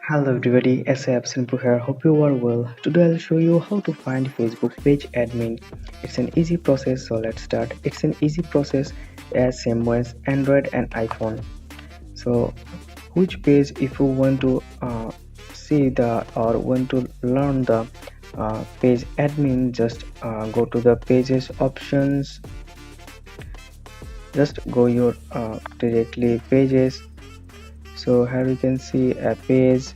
Hello everybody, SF Simpu here. Hope you are well. Today I'll show you how to find Facebook page admin. It's an easy process, so let's start. It's an easy process as same as Android and iPhone. So which page if you want to see the or want to learn the page admin, just go to the pages options. Just go your directly pages. So here you can see a page.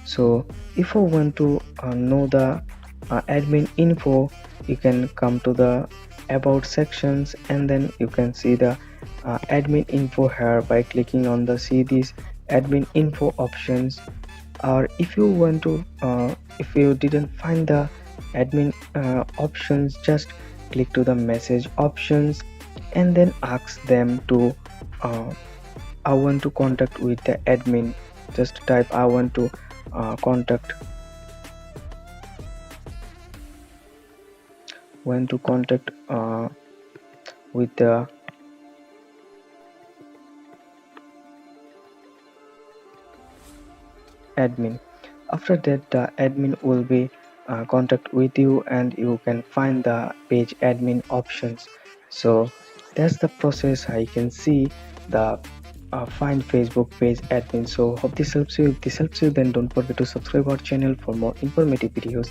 So if you want to know the admin info, you can come to the about sections and then you can see the admin info here by clicking on the see these admin info options. Or if you want to if you didn't find the admin options, just click to the message options and then ask them to I want to contact with the admin. Just type I want to contact when to contact with the admin. After that the admin will be contact with you and you can find the page admin options. So that's the process. I can see the find Facebook page admin. So hope this helps you. If this helps you, then don't forget to subscribe our channel for more informative videos.